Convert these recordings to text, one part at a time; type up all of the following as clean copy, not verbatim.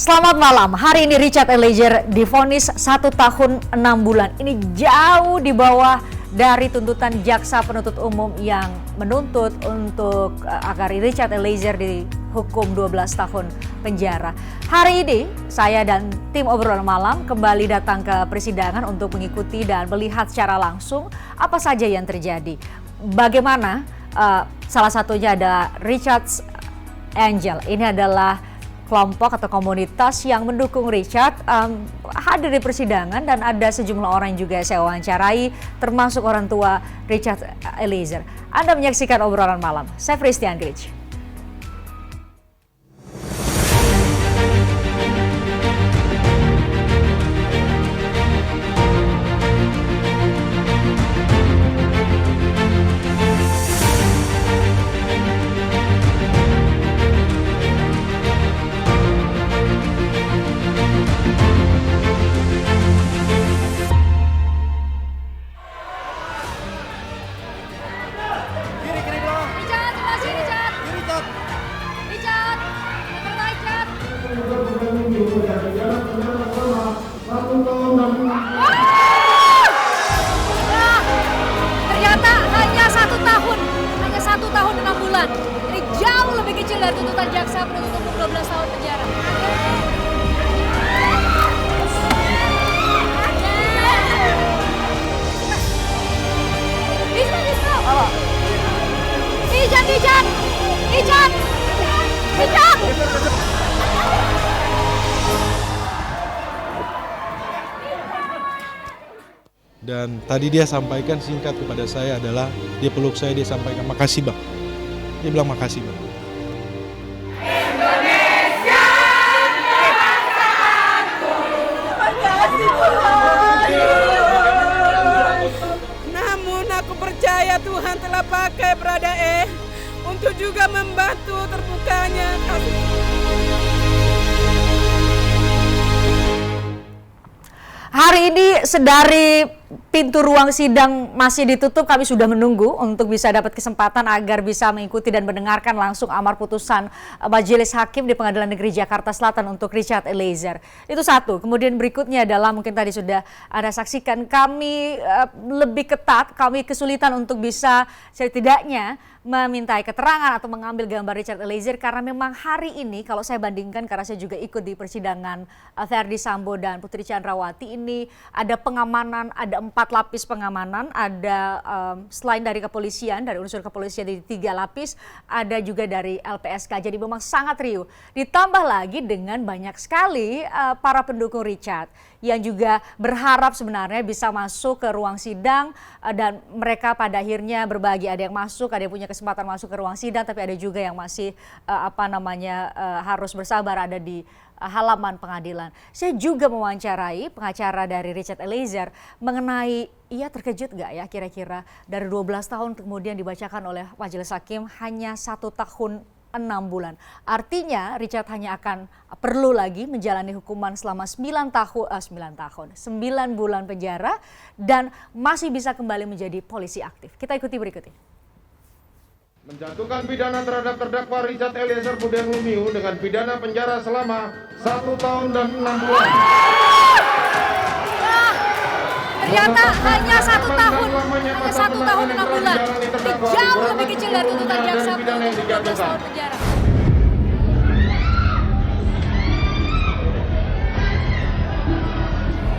Selamat malam. Hari ini Richard Eliezer divonis 1 tahun 6 bulan. Ini jauh di bawah dari tuntutan jaksa penuntut umum yang menuntut untuk agar Richard Eliezer dihukum 12 tahun penjara. Hari ini saya dan tim obrolan malam kembali datang ke persidangan untuk mengikuti dan melihat secara langsung apa saja yang terjadi. Bagaimana salah satunya ada Richard Angel. Ini adalah kelompok atau komunitas yang mendukung Richard hadir di persidangan, dan ada sejumlah orang yang juga saya wawancarai termasuk orang tua Richard Eliezer. Anda menyaksikan obrolan malam. Saya Fristian Grich. Ternyata hanya 1 tahun 6 bulan. Ini jauh lebih kecil dari tuntutan jaksa penuntut umum 12 tahun penjara. Richard! Dan tadi dia sampaikan singkat kepada saya adalah dia peluk saya, dia sampaikan makasih bang. Dia bilang makasih bang. Indonesia, namun aku percaya Tuhan telah pakai Pradae untuk juga membantu terbukanya kasus. Hari ini sedari pintu ruang sidang masih ditutup, kami sudah menunggu untuk bisa dapat kesempatan agar bisa mengikuti dan mendengarkan langsung amar putusan Majelis Hakim di Pengadilan Negeri Jakarta Selatan untuk Richard Eliezer. Itu satu. Kemudian berikutnya adalah mungkin tadi sudah Anda saksikan, kami lebih ketat, kami kesulitan untuk bisa setidaknya memintai keterangan atau mengambil gambar Richard Eliezer karena memang hari ini kalau saya bandingkan, karena saya juga ikut di persidangan Ferdy Sambo dan Putri Chandrawati, ini ada pengamanan, ada 4 lapis pengamanan, ada selain dari kepolisian, dari unsur kepolisian di 3 lapis, ada juga dari LPSK. Jadi memang sangat riuh. Ditambah lagi dengan banyak sekali para pendukung Richard yang juga berharap sebenarnya bisa masuk ke ruang sidang, dan mereka pada akhirnya berbagi, ada yang masuk, ada yang punya kesempatan masuk ke ruang sidang, tapi ada juga yang masih harus bersabar ada di halaman pengadilan. Saya juga mewawancarai pengacara dari Richard Eliezer mengenai ia terkejut gak ya kira-kira dari 12 tahun kemudian dibacakan oleh Majelis Hakim hanya 1 tahun 6 bulan. Artinya Richard hanya akan perlu lagi menjalani hukuman selama 9 bulan penjara dan masih bisa kembali menjadi polisi aktif. Kita ikuti berikut ini. Menjatuhkan pidana terhadap terdakwa Richard Eliezer Budiang Lumiu dengan pidana penjara selama 1 tahun dan 6 bulan. Ternyata hanya 1 tahun 6 bulan. Ini jauh lebih kecil dari tuntutan jaksa penuntut 12 tahun penjara.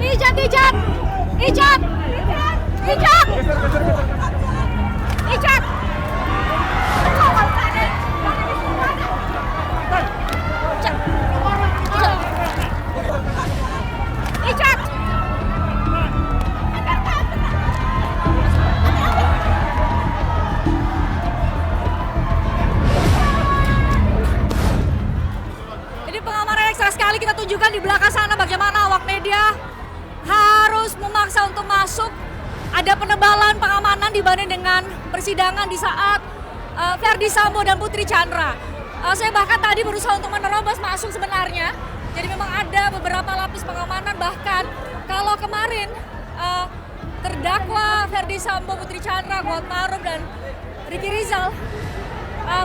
Richard! Ini pengamanan ekstra sekali kita tunjukkan di belakang sana bagaimana awak media harus memaksa untuk masuk. Ada penebalan pengamanan dibanding dengan persidangan di saat Ferdy Sambo dan Putri Chandra. Saya bahkan tadi berusaha untuk menerobos masuk sebenarnya. Jadi memang ada beberapa lapis pengamanan, bahkan kalau kemarin terdakwa Ferdy Sambo, Putri Chandra, Kuatmaruf dan Ricky Rizal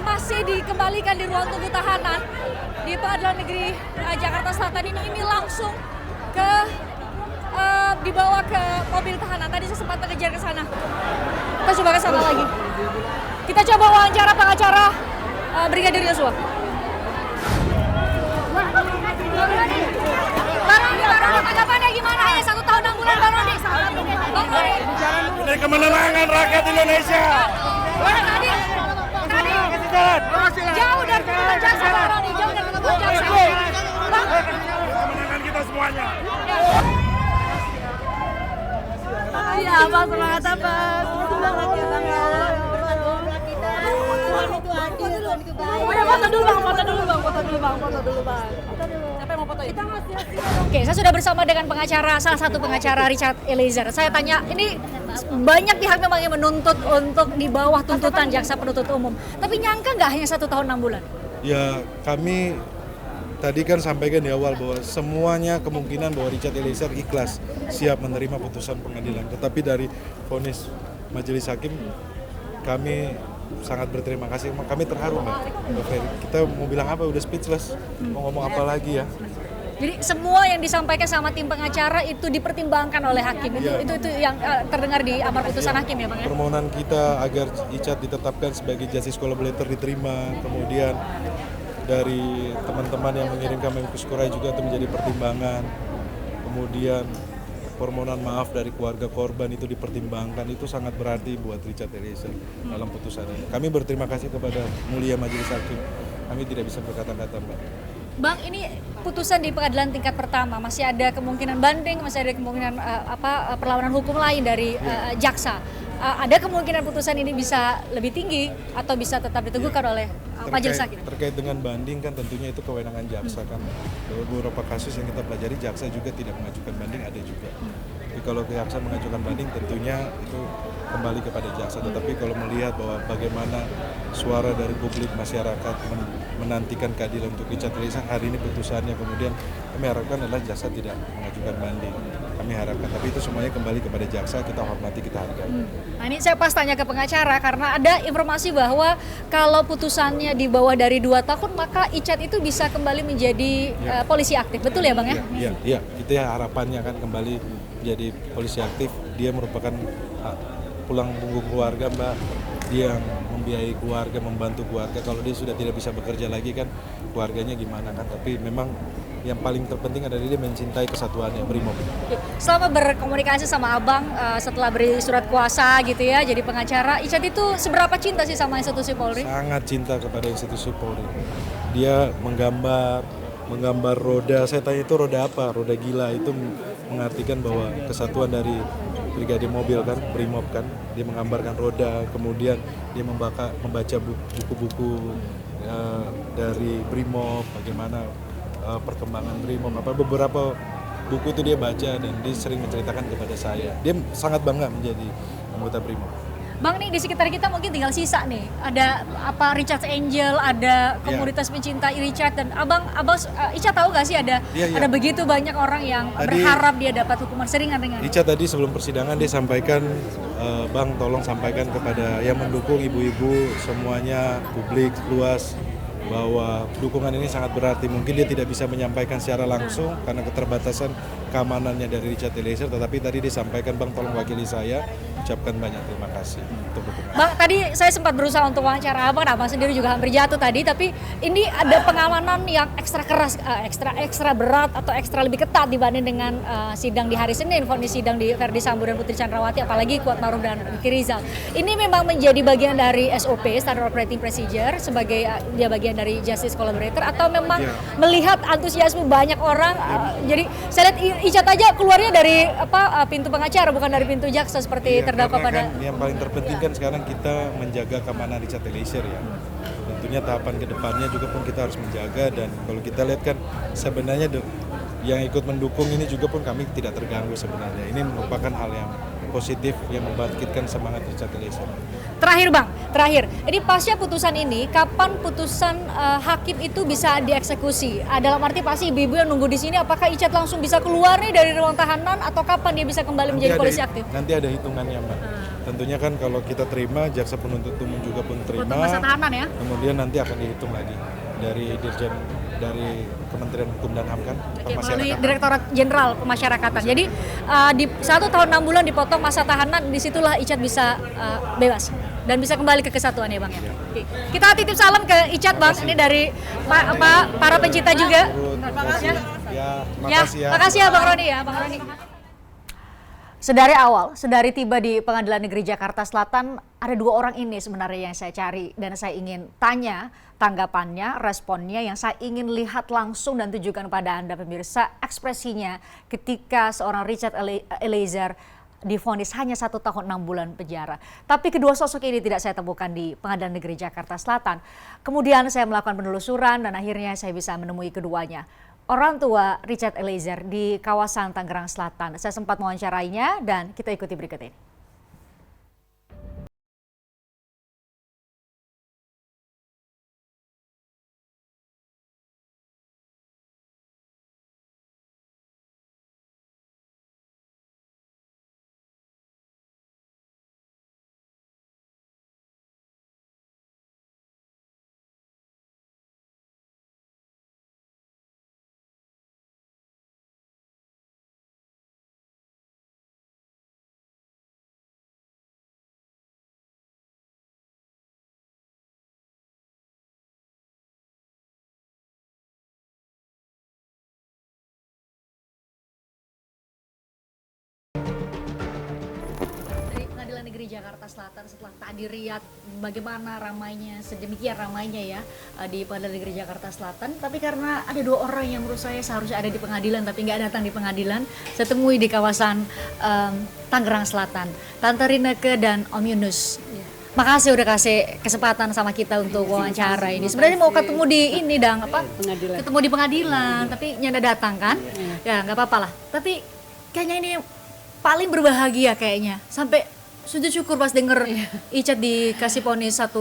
masih dikembalikan di ruang tunggu tahanan di Pengadilan Negeri Jakarta Selatan ini langsung ke dibawa ke mobil tahanan. Tadi saya sempat mengejar ke sana. Kita coba ke sana lagi. Kita coba wawancara pengacara Brigadir Yosua. Bang Roni, tanggapannya gimana ya 1 tahun 6 bulan Bang Roni? Bang Roni. Ini kemenangan rakyat Indonesia. Tadi jauh dari tuntutan jaksa Bang Roni, jauh dari tuntutan jaksa. Bang, Kemenangan kita semuanya. iya Bang, semangat apa? Semangat ya Bang ya. Tuhan itu adil, Tuhan itu baik. Udah foto dulu Bang. Siapa yang mau foto? Kita masih. Oke, saya sudah bersama dengan salah satu pengacara Richard Eliezer. Saya tanya, ini banyak pihak memang yang menuntut untuk di bawah tuntutan jaksa penuntut umum. Tapi nyangka nggak hanya 1 tahun 6 bulan? Ya kami tadi kan sampaikan di awal bahwa semuanya kemungkinan bahwa Richard Eliezer ikhlas siap menerima putusan pengadilan. Tetapi dari vonis majelis hakim kami sangat berterima kasih. Kami terharu Mbak. Kita mau bilang apa, udah speechless. Mau ngomong apa lagi ya? Jadi semua yang disampaikan sama tim pengacara itu dipertimbangkan oleh hakim. Itu yang terdengar di amar putusan hakim ya Bang ya? Permohonan kita agar Richard ditetapkan sebagai justice collaborator diterima. Kemudian dari teman-teman yang mengirimkan Amicus Curiae juga itu menjadi pertimbangan. Kemudian permohonan maaf dari keluarga korban itu dipertimbangkan, itu sangat berarti buat Richard Eliezer dalam putusan ini. Kami berterima kasih kepada mulia majelis hakim. Kami tidak bisa berkata-kata Mbak. Bang, ini putusan di pengadilan tingkat pertama, masih ada kemungkinan banding, masih ada kemungkinan perlawanan hukum lain dari jaksa. Ada kemungkinan putusan ini bisa lebih tinggi atau bisa tetap diteguhkan oleh majelis hakim? Terkait dengan banding kan tentunya itu kewenangan jaksa kan. Beberapa kasus yang kita pelajari jaksa juga tidak mengajukan banding, ada juga. Tapi kalau jaksa mengajukan banding tentunya itu kembali kepada jaksa. Tetapi kalau melihat bahwa bagaimana suara dari publik masyarakat menantikan keadilan untuk Richard Eliezer, hari ini putusannya, kemudian kami harapkan adalah jaksa tidak mengajukan banding. Kami harapkan, tapi itu semuanya kembali kepada jaksa, kita hormati, kita hargai. Nah ini saya pas tanya ke pengacara karena ada informasi bahwa kalau putusannya di bawah dari 2 tahun maka Richard itu bisa kembali menjadi polisi aktif, betul ya Bang ya? Iya, itu ya harapannya kan kembali menjadi polisi aktif. Dia merupakan pulang punggung keluarga Mbak, dia yang membiayai keluarga, membantu keluarga. Kalau dia sudah tidak bisa bekerja lagi kan keluarganya gimana kan, tapi memang yang paling terpenting adalah dia mencintai kesatuannya, Brimob. Selama berkomunikasi sama Abang setelah beri surat kuasa gitu ya, jadi pengacara, Richard itu seberapa cinta sih sama institusi Polri? Sangat cinta kepada institusi Polri. Dia menggambar roda, saya tanya itu roda apa? Roda gila, itu mengartikan bahwa kesatuan dari brigade mobil kan, Brimob kan. Dia menggambarkan roda, kemudian dia membaca buku-buku dari Brimob, bagaimana perkembangan Brimob, beberapa buku itu dia baca dan dia sering menceritakan kepada saya. Dia sangat bangga menjadi anggota Brimob. Bang nih di sekitar kita mungkin tinggal sisa nih. Ada Richard Angel, ada komunitas pencinta Richard dan Abang Ica tahu gak sih ada begitu banyak orang yang berharap dia dapat hukuman ringan-ringan. Richard tadi sebelum persidangan dia sampaikan, Bang tolong sampaikan kepada yang mendukung ibu-ibu semuanya, publik luas, bahwa dukungan ini sangat berarti. Mungkin dia tidak bisa menyampaikan secara langsung karena keterbatasan keamanannya dari Richard Eliezer, tetapi tadi disampaikan, Bang tolong wakili saya, ucapkan banyak terima kasih untuk dukungan. Bang, tadi saya sempat berusaha untuk wawancara Abang, Abang sendiri juga hampir jatuh tadi, tapi ini ada pengamanan yang ekstra keras, ekstra berat atau ekstra lebih ketat dibanding dengan sidang di hari Senin, vonis sidang di Verdi Sambo dan Putri Chandrawati, apalagi Kuatmaruf dan Ricky Rizal. Ini memang menjadi bagian dari SOP, Standard Operating Procedure, sebagai dia bagian dari Justice Collaborator, atau memang melihat antusiasme banyak orang, jadi saya lihat Richard aja keluarnya dari pintu pengacara, bukan dari pintu jaksa seperti terdakwa pada. Kan yang paling terpenting kan sekarang kita menjaga keamanan Richard Eliezer ya. Tentunya tahapan kedepannya juga pun kita harus menjaga, dan kalau kita lihat kan sebenarnya yang ikut mendukung ini juga pun kami tidak terganggu sebenarnya. Ini merupakan hal yang positif yang membangkitkan semangat Richard Eliezer. Terakhir Bang, ini pasca putusan ini, kapan putusan hakim itu bisa dieksekusi? Dalam arti pasti ibu-ibu yang nunggu di sini, apakah Icat langsung bisa keluar nih dari ruang tahanan atau kapan dia bisa kembali menjadi polisi aktif? Nanti ada hitungannya Mbak. Tentunya kan kalau kita terima, jaksa penuntut umum juga pun terima. Untuk masa tahanan ya? Kemudian nanti akan dihitung lagi dari Dirjen dari Kementerian Hukum dan HAM kan, melalui Direktorat Jenderal Pemasyarakatan. Jadi di 1 tahun 6 bulan dipotong masa tahanan, disitulah Icat bisa bebas dan bisa kembali ke kesatuan ya Bang ya. Oke. Kita titip salam ke Icat Bang, ini dari para pencinta juga. Makasih ya Bang Roni ya, Bang Roni. Sedari tiba di Pengadilan Negeri Jakarta Selatan, ada 2 orang ini sebenarnya yang saya cari dan saya ingin tanya tanggapannya, responnya yang saya ingin lihat langsung dan tunjukkan pada Anda pemirsa ekspresinya ketika seorang Richard Eliezer divonis hanya 1 tahun 6 bulan penjara. Tapi kedua sosok ini tidak saya temukan di Pengadilan Negeri Jakarta Selatan. Kemudian saya melakukan penelusuran dan akhirnya saya bisa menemui keduanya. Orang tua Richard Eliezer di kawasan Tangerang Selatan. Saya sempat mewawancarainya dan kita ikuti berikut ini. Negeri Jakarta Selatan setelah tadi lihat bagaimana ramainya, sedemikian ramainya ya di Pengadilan Negeri Jakarta Selatan. Tapi karena ada 2 orang yang menurut saya seharusnya ada di pengadilan tapi nggak datang di pengadilan, saya temui di kawasan Tangerang Selatan, Tante Rineke dan Om Yunus. Makasih udah kasih kesempatan sama kita untuk wawancara ini. Sebenarnya mau ketemu di ini pengadilan. Ketemu di pengadilan, tapi nyanda datang kan? Ya nggak apa-apa lah. Tapi kayaknya ini paling berbahagia kayaknya. Sampai sujud syukur pas denger Icat dikasih vonis 1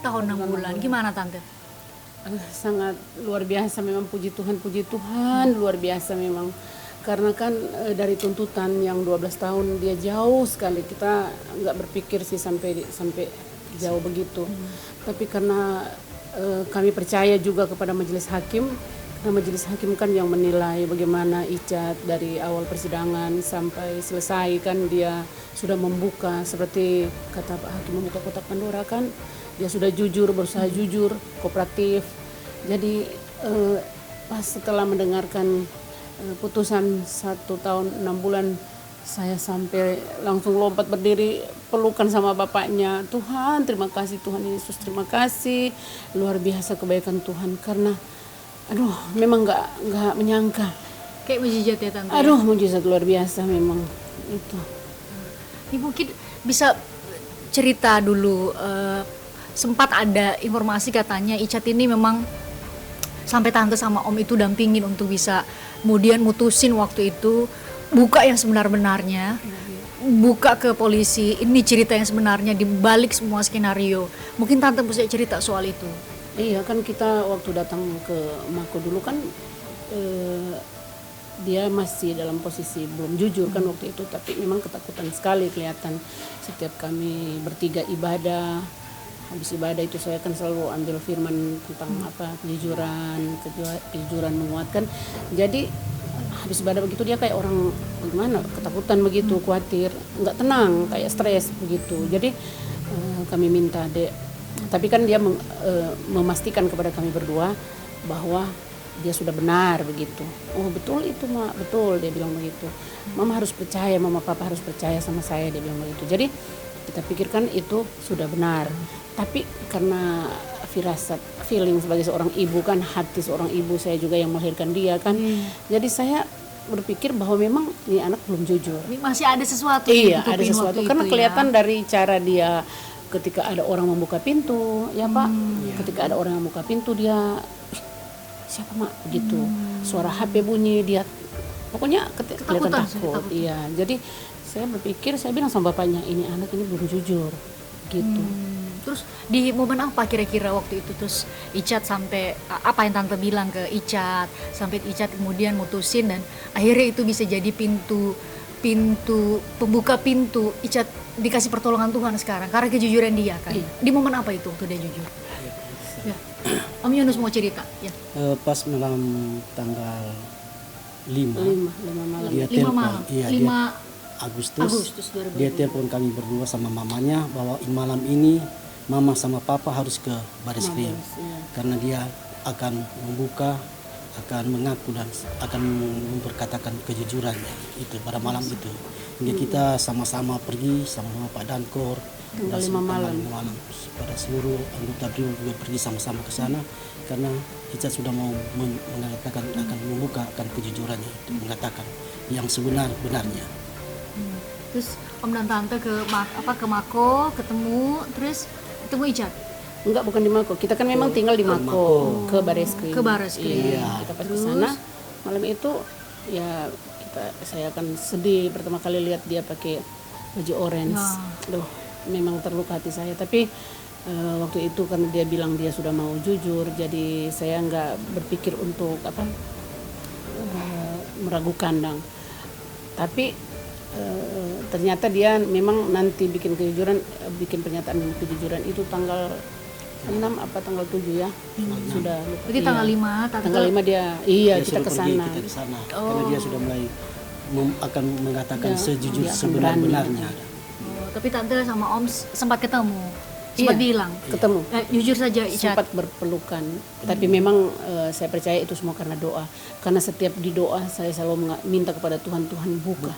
tahun 6 bulan. Gimana Tante? Sangat luar biasa memang, puji Tuhan luar biasa memang. Karena kan dari tuntutan yang 12 tahun dia jauh sekali, kita nggak berpikir sih sampai jauh begitu. Tapi karena kami percaya juga kepada majelis hakim, karena majelis hakim kan yang menilai bagaimana Icat dari awal persidangan sampai selesai kan dia sudah membuka, seperti kata Pak Hakim, membuka kotak Pandora kan, dia sudah jujur, berusaha jujur, kooperatif. Jadi pas setelah mendengarkan putusan 1 tahun 6 bulan, saya sampai langsung lompat berdiri, pelukan sama bapaknya. Tuhan, terima kasih Tuhan Yesus, terima kasih, luar biasa kebaikan Tuhan. Karena aduh, memang nggak menyangka. Kayak mujizat ya Tante. Aduh, mujizat luar biasa memang itu. Ini mungkin bisa cerita dulu, sempat ada informasi katanya Icat ini memang sampai Tante sama Om itu dampingin untuk bisa kemudian mutusin waktu itu, buka yang sebenar-benarnya, buka ke polisi, ini cerita yang sebenarnya di balik semua skenario. Mungkin Tante bisa cerita soal itu. Iya kan, kita waktu datang ke Mako dulu kan dia masih dalam posisi belum jujur kan waktu itu, tapi memang ketakutan sekali kelihatan. Setiap kami bertiga ibadah, habis ibadah itu saya kan selalu ambil firman tentang kejujuran menguatkan. Jadi habis ibadah begitu dia kayak orang gimana, ketakutan begitu, khawatir, nggak tenang, kayak stres begitu. Jadi kami minta tapi kan dia memastikan kepada kami berdua bahwa dia sudah benar begitu. Oh betul itu Mak, betul, dia bilang begitu. Mama harus percaya, Mama Papa harus percaya sama saya, dia bilang begitu. Jadi kita pikirkan itu sudah benar. Tapi karena feeling sebagai seorang ibu kan, hati seorang ibu, saya juga yang melahirkan dia kan. Jadi saya berpikir bahwa memang ini anak belum jujur. Ini masih ada sesuatu. Iya, ada sesuatu. Karena kelihatan dari cara dia ketika ada orang membuka pintu, ya Pak. Ketika ada orang yang membuka pintu dia, siapa Mak? Begitu. Suara HP bunyi, dia pokoknya kelihatan takut. Iya. Jadi saya berpikir, saya bilang sama bapaknya, ini anak ini belum jujur gitu. Terus di momen apa kira-kira waktu itu terus Icat sampai apa yang tante bilang ke Icat sampai Icat kemudian mutusin dan akhirnya itu bisa jadi pembuka pintu Icat dikasih pertolongan Tuhan sekarang karena kejujuran dia kan. Di momen apa itu waktu dia jujur? Ya. Om Yunus mau cerita ya. Pas malam tanggal 5 malam. dia 5 telepon, malam. iya, 5 dia Agustus 2020. dia telepon kami berdua sama mamanya bahwa malam ini mama sama papa harus ke baris krim karena dia akan membuka, akan mengaku dan akan memperkatakan kejujurannya itu pada malam itu. Hingga kita sama-sama pergi sama Pak Dankor Tanggal 5 malam. pada seluruh anggota BRIMOB juga pergi sama-sama ke sana karena Icat sudah mau mengatakan akan membuka akan kejujurannya itu, mengatakan yang sebenar-benarnya. Terus Om dan Tante ke Mako ketemu terus ketemu Icat. Enggak, bukan di Mako. Kita kan memang tinggal di Mako, ke Bareskrim. Ke Bareskrim. Iya, kita pas ke sana. Malam itu ya saya akan sedih pertama kali lihat dia pakai baju orange. Aduh, memang terluka hati saya. Tapi waktu itu karena dia bilang dia sudah mau jujur, jadi saya nggak berpikir untuk meragukan dong. Tapi ternyata dia memang nanti bikin pernyataan kejujuran itu tanggal 6 apa tanggal 7 ya. Sudah lupa. Jadi tanggal 5 Tanggal 5 dia kita ke sana. Kita ke sana karena dia sudah mulai akan mengatakan sejujur dia akan sebenar-benarnya. Tapi Tante sama Om sempat ketemu. Sempat bilang. Ketemu. Jujur saja Icat. Sempat berpelukan. Tapi memang saya percaya itu semua karena doa. Karena setiap di doa saya selalu minta kepada Tuhan, Tuhan buka.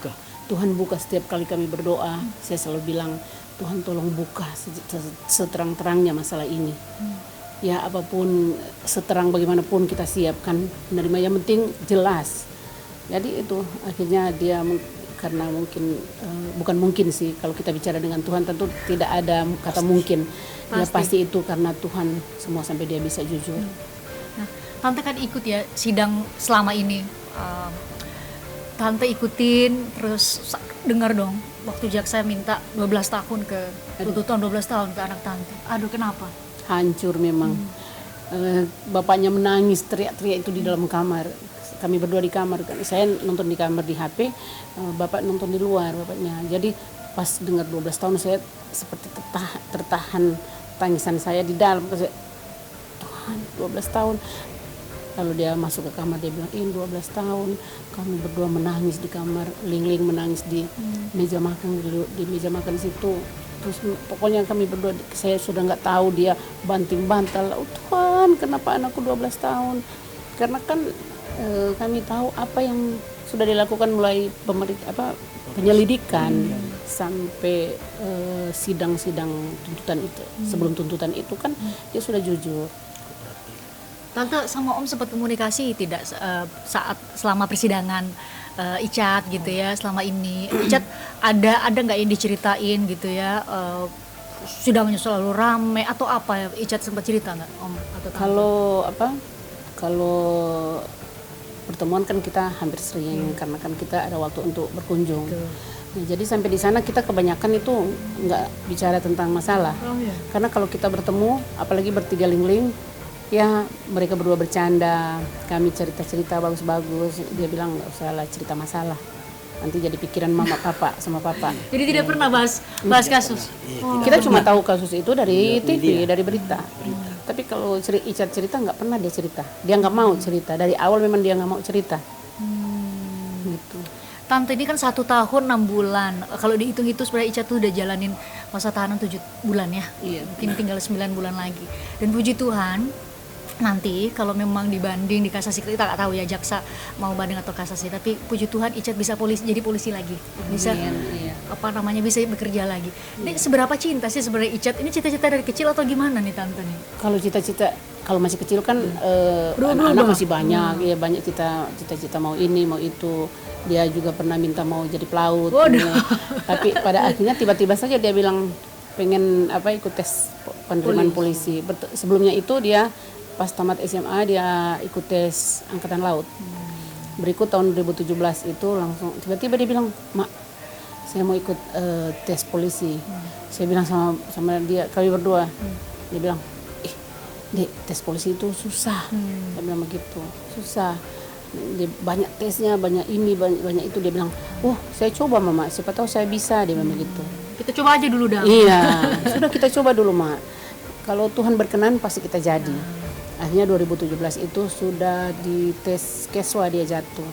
Tuhan buka setiap kali kami berdoa. Saya selalu bilang, Tuhan tolong buka seterang-terangnya masalah ini. Ya apapun, seterang bagaimanapun kita siapkan menerima, yang penting jelas. Jadi itu akhirnya dia karena mungkin bukan mungkin sih, kalau kita bicara dengan Tuhan tentu tidak ada kata mungkin. Ya pasti itu karena Tuhan semua sampai dia bisa jujur. Nah, Tante kan ikut ya sidang selama ini. Tante ikutin terus dengar dong waktu jaksa minta 12 tahun ke tuntutan 12 tahun ke anak Tante. Aduh, kenapa? Hancur memang. Bapaknya menangis teriak-teriak itu di dalam kamar. Kami berdua di kamar kan. Saya nonton di kamar di HP, bapak nonton di luar bapaknya. Jadi pas dengar 12 tahun saya seperti tertahan tangisan saya di dalam. Tuhan, 12 tahun. Lalu dia masuk ke kamar, dia bilang, ini 12 tahun kami berdua menangis di kamar, Ling menangis di meja makan, di meja makan situ. Terus pokoknya kami berdua, saya sudah nggak tahu, dia banting-bantal, oh Tuhan kenapa anakku 12 tahun. Karena kan kami tahu apa yang sudah dilakukan mulai penyelidikan sampai sidang-sidang tuntutan itu. Sebelum tuntutan itu kan dia sudah jujur. Tante sama Om sempat komunikasi tidak saat selama persidangan Icat gitu ya selama ini? Icat ada nggak yang diceritain gitu ya? Sidangnya selalu rame atau apa ya? Icat sempat cerita nggak Om atau Tante? Kalau pertemuan kan kita hampir sering karena kan kita ada waktu untuk berkunjung. Nah, jadi sampai di sana kita kebanyakan itu nggak bicara tentang masalah. Karena kalau kita bertemu, apalagi bertiga Ling, ya mereka berdua bercanda, kami cerita-cerita bagus-bagus. Dia bilang nggak usah lah cerita masalah, nanti jadi pikiran mama papa sama papa. Jadi tidak pernah bahas kasus. Kita cuma tahu kasus itu dari TV, dari berita. Tapi kalau Icat cerita nggak pernah dia cerita. Dia nggak mau cerita. Dari awal memang dia nggak mau cerita. Gitu. Tante ini kan 1 tahun 6 bulan. Kalau dihitung itu sebenarnya Icat tuh udah jalanin masa tahanan 7 bulan ya. Iya. Mungkin tinggal 9 bulan lagi. Dan puji Tuhan, nanti kalau memang dibanding di kasasi, kita nggak tahu ya jaksa mau banding atau kasasi, tapi puji Tuhan Icat bisa jadi polisi lagi, bisa bisa bekerja lagi. Ini seberapa cinta sih sebenarnya Icat? Ini cita-cita dari kecil atau gimana nih Tante nih? Kalau cita-cita, kalau masih kecil kan anak-anak masih banyak, ya banyak cita-cita mau ini mau itu. Dia juga pernah minta mau jadi pelaut. Tapi pada akhirnya tiba-tiba saja dia bilang pengen ikut tes penerimaan polisi. Sebelumnya itu dia pas tamat SMA dia ikut tes angkatan laut. Berikut tahun 2017 itu langsung tiba-tiba dia bilang, "Mak, saya mau ikut tes polisi. Saya bilang sama dia, kami berdua, dia bilang, Dek, tes polisi itu susah. Dia bilang begitu, susah. Dia banyak tesnya, banyak ini, banyak itu. Dia bilang, saya coba Mama, siapa tahu saya bisa. Dia bilang begitu. Kita coba aja dulu dah. Iya, sudah kita coba dulu Mak. Kalau Tuhan berkenan pasti kita jadi. Akhirnya 2017 itu sudah di tes Keswa dia jatuh.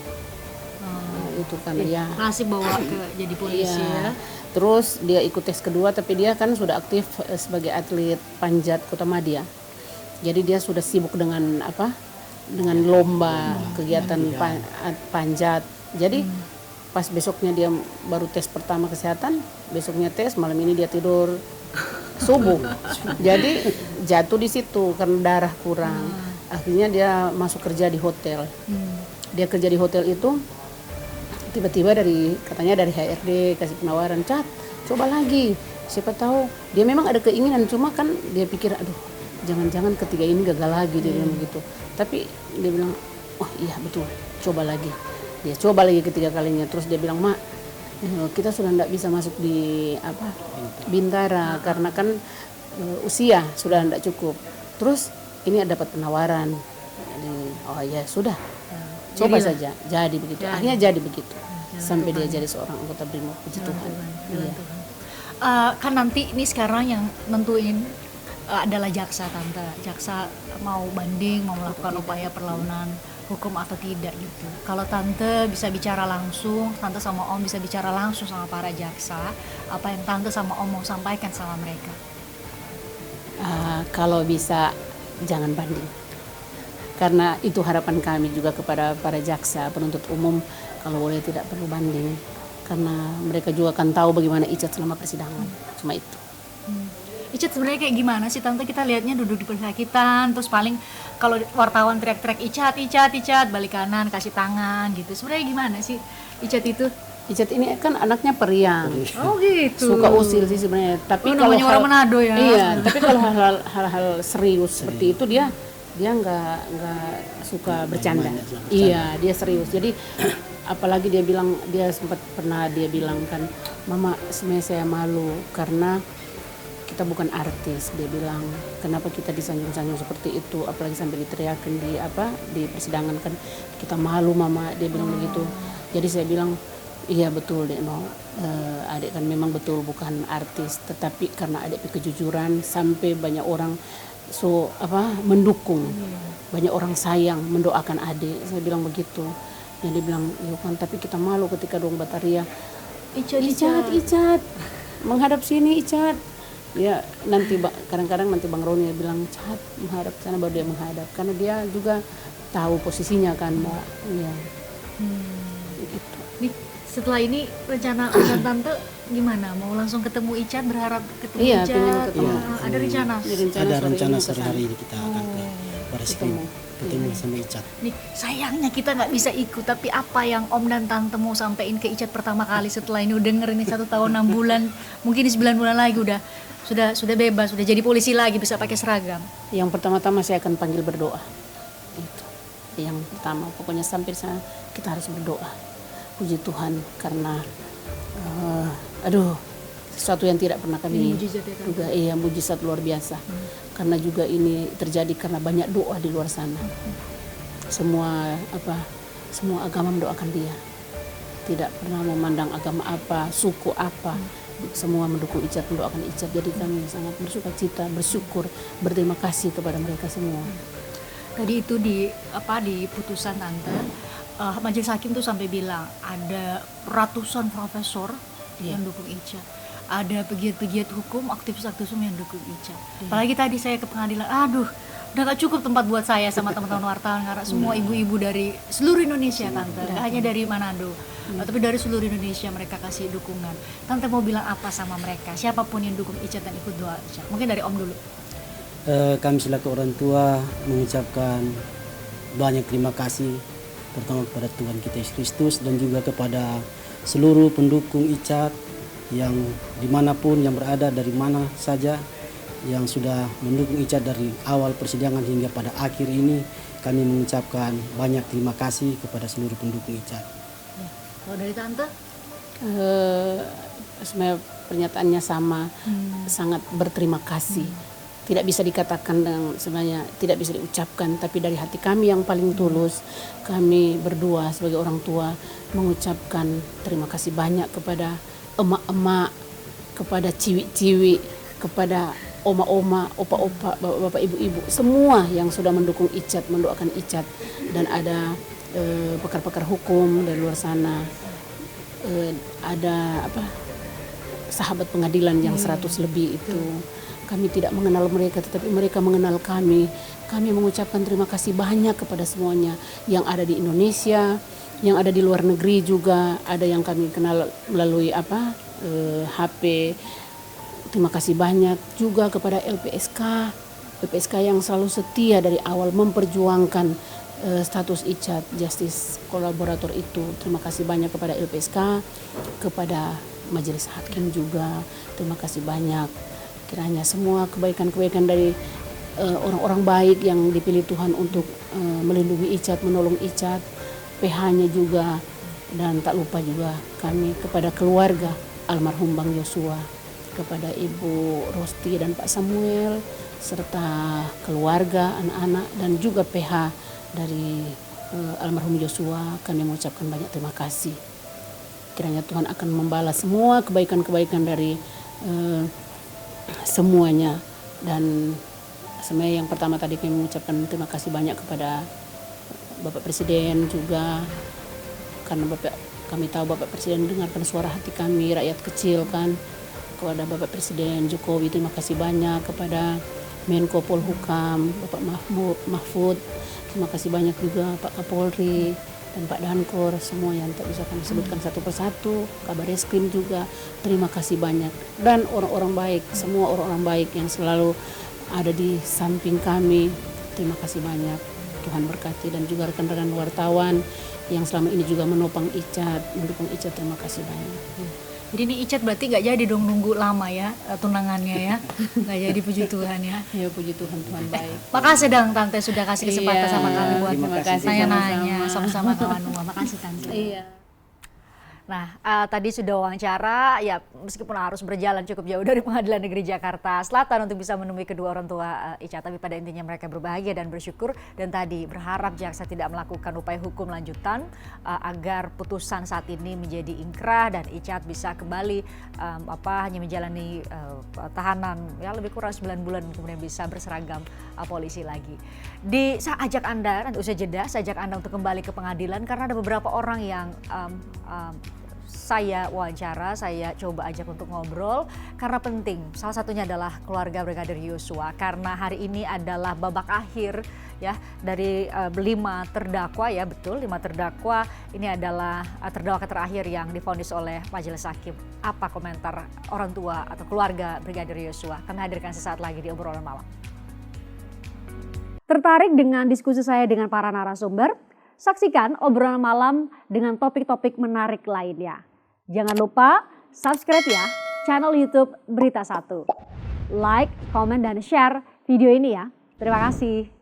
Itu kan ya. Nasib bawa ke jadi polisi ya. Terus dia ikut tes kedua, tapi dia kan sudah aktif sebagai atlet panjat Kota Madia. Jadi dia sudah sibuk dengan dengan lomba, kegiatan panjat. Jadi pas besoknya dia baru tes pertama kesehatan, besoknya tes, malam ini dia tidur subuh. Jadi jatuh di situ karena darah kurang. Akhirnya dia masuk kerja di hotel. Dia kerja di hotel itu, tiba-tiba katanya dari HRD kasih penawaran, Cat, coba lagi. Siapa tahu dia memang ada keinginan, cuma kan dia pikir, aduh, jangan-jangan ketiga ini gagal lagi, dia bilang begitu. Tapi dia bilang, iya betul, coba lagi. Dia coba lagi ketiga kalinya, terus dia bilang, Mak, kita sudah tidak bisa masuk di Bintara karena kan usia sudah tidak cukup. Terus ini dapat penawaran. Jadi, ya sudah, coba saja. Jadi begitu. Akhirnya jadi begitu. Sampai dia jadi seorang anggota BRIMOB. Puji Tuhan. Iya. Kan nanti ini sekarang yang nentuin adalah jaksa, Tante. Jaksa mau banding, mau melakukan upaya perlawanan hukum atau tidak gitu. Kalau Tante bisa bicara langsung, Tante sama Om bisa bicara langsung sama para jaksa, apa yang Tante sama Om mau sampaikan sama mereka? Kalau bisa jangan banding. Karena itu harapan kami juga kepada para jaksa, penuntut umum, kalau boleh tidak perlu banding. Karena mereka juga akan tahu bagaimana Icat selama persidangan. Cuma itu. Icat sebenarnya kayak gimana sih Tante? Kita lihatnya duduk di persakitan, terus paling kalau wartawan teriak-teriak Icat, balik kanan, kasih tangan gitu. Sebenarnya gimana sih Icat itu? Icat ini kan anaknya periang. Oh gitu. Suka usil sih sebenarnya. Tapi kalau namanya orang Manado ya. Iya, tapi kalau hal-hal serius seperti itu dia nggak suka bercanda. Iya, dia serius. Jadi apalagi dia sempat pernah dia bilang kan, Mama, sebenarnya saya malu karena kita bukan artis. Dia bilang, kenapa kita disanjung-sanjung seperti itu, apalagi sampai diteriakin di persidangan, kan kita malu Mama. Dia bilang begitu. Jadi saya bilang, iya betul Dek No, adik kan memang betul bukan artis, tetapi karena adik kejujuran sampai banyak orang mendukung, banyak orang sayang mendoakan adik. Saya bilang begitu. Jadi dia bilang, iya kan, tapi kita malu ketika dong Bataria, Icat, menghadap sini Icat. Ya nanti kadang-kadang nanti Bang Roni bilang, Cat menghadap sana, baru dia menghadap, karena dia juga tahu posisinya kan Mbak. Iya. Gitu. Nih, setelah ini rencana Tante gimana? Mau langsung ketemu Icat, berharap ketemu Iya, Icat? pengen ketemu. Ada rencana? Ada rencana sore hari ini kita akan ke Barreskrim ketemu sama Icat. Nih, sayangnya kita nggak bisa ikut, tapi apa yang Om dan Tante mau sampein ke Icat pertama kali setelah ini udah denger ini 1 tahun 6 bulan, mungkin 9 bulan lagi sudah bebas, sudah jadi polisi lagi, bisa pakai seragam. Yang pertama-tama saya akan panggil berdoa. Itu yang pertama, pokoknya sampai sana kita harus berdoa. Puji Tuhan karena sesuatu yang tidak pernah kami juga, mujizat luar biasa. Karena juga ini terjadi karena banyak doa di luar sana. Semua agama mendoakan dia. Tidak pernah memandang agama apa, suku apa. Semua mendukung Icat, mendoakan Icat. Jadi kami sangat bersukacita, bersyukur, berterima kasih kepada mereka semua. Tadi itu di putusan Tante, majelis hakim tuh sampai bilang ada ratusan profesor yang dukung Icat, ada pegiat-pegiat hukum, aktivis-aktivis yang dukung Icat. Apalagi tadi saya ke pengadilan, udah gak cukup tempat buat saya sama teman-teman wartawan karena semua ibu-ibu dari seluruh Indonesia Tante, gak hanya dari Manado, tapi dari seluruh Indonesia mereka kasih dukungan. Tante mau bilang apa sama mereka, siapapun yang dukung Icat dan ikut doa Icat? Mungkin dari Om dulu. Kami selaku orang tua mengucapkan banyak terima kasih pertama kepada Tuhan kita Yesus Kristus dan juga kepada seluruh pendukung Icat yang dimanapun yang berada, dari mana saja yang sudah mendukung Icat dari awal persidangan hingga pada akhir ini. Kami mengucapkan banyak terima kasih kepada seluruh pendukung Icat. Kalau dari Tante? Sebenarnya pernyataannya sama, sangat berterima kasih. Tidak bisa dikatakan dengan sebenarnya tidak bisa diucapkan, tapi dari hati kami yang paling tulus, kami berdua sebagai orang tua mengucapkan terima kasih banyak kepada emak-emak, kepada ciwi-ciwi, kepada oma-oma, opa-opa, bapak-bapak, ibu-ibu, semua yang sudah mendukung Icat, mendoakan Icat, dan ada pakar-pakar hukum dari luar sana, ada sahabat pengadilan yang 100 lebih itu. Kami tidak mengenal mereka, tetapi mereka mengenal kami. Kami mengucapkan terima kasih banyak kepada semuanya yang ada di Indonesia, yang ada di luar negeri juga. Ada yang kami kenal melalui HP. Terima kasih banyak juga kepada LPSK yang selalu setia dari awal memperjuangkan status Icat, Justice Kolaborator itu. Terima kasih banyak kepada LPSK, kepada Majelis Hakim juga. Terima kasih banyak. Kiranya semua kebaikan-kebaikan dari orang-orang baik yang dipilih Tuhan untuk melindungi Icat, menolong Icat, PH-nya juga, dan tak lupa juga kami kepada keluarga almarhum Bang Yosua, kepada Ibu Rosti dan Pak Samuel, serta keluarga, anak-anak, dan juga PH dari almarhum Yosua. Kami mengucapkan banyak terima kasih. Kiranya Tuhan akan membalas semua kebaikan-kebaikan dari semuanya. Dan sebenarnya yang pertama tadi kami mengucapkan terima kasih banyak kepada Bapak Presiden juga, karena kami tahu Bapak Presiden dengarkan suara hati kami rakyat kecil kan. Kepada Bapak Presiden Jokowi terima kasih banyak, kepada Menko Polhukam Bapak Mahfud terima kasih banyak juga, Pak Kapolri dan Pak Dankor, semua yang tak bisa kami sebutkan satu persatu, Kabar Eskrim juga, terima kasih banyak. Dan orang-orang baik, semua orang-orang baik yang selalu ada di samping kami, terima kasih banyak. Tuhan berkati, dan juga rekan-rekan wartawan yang selama ini juga menopang Icat, mendukung Icat, terima kasih banyak. Jadi ini Icat berarti nggak jadi dong nunggu lama ya tunangannya ya, nggak jadi, puji Tuhan ya. Ya puji Tuhan, Tuhan baik. Makasih dong Tante sudah kasih kesempatan Iya, sama kami buat terima kasih nanya-nanya sama-sama. sama kawan rumah. Makasih Tante. Iya. Nah, tadi sudah wawancara, ya meskipun harus berjalan cukup jauh dari Pengadilan Negeri Jakarta Selatan untuk bisa menemui kedua orang tua Icat, tapi pada intinya mereka berbahagia dan bersyukur, dan tadi berharap jaksa tidak melakukan upaya hukum lanjutan agar putusan saat ini menjadi ingkrah dan Icat bisa kembali hanya menjalani tahanan ya lebih kurang 9 bulan, kemudian bisa berseragam polisi lagi. Saya ajak Anda, nanti usai jeda, saya ajak Anda untuk kembali ke pengadilan karena ada beberapa orang yang saya wawancara, saya coba ajak untuk ngobrol karena penting. Salah satunya adalah keluarga Brigadir Yosua, karena hari ini adalah babak akhir ya dari 5 terdakwa ya, betul 5 terdakwa ini adalah terdakwa terakhir yang divonis oleh Majelis Hakim. Apa komentar orang tua atau keluarga Brigadir Yosua? Kami hadirkan sesaat lagi di obrolan malam. Tertarik dengan diskusi saya dengan para narasumber? Saksikan obrolan malam dengan topik-topik menarik lainnya. Jangan lupa subscribe ya channel YouTube Berita 1. Like, komen, dan share video ini ya. Terima kasih.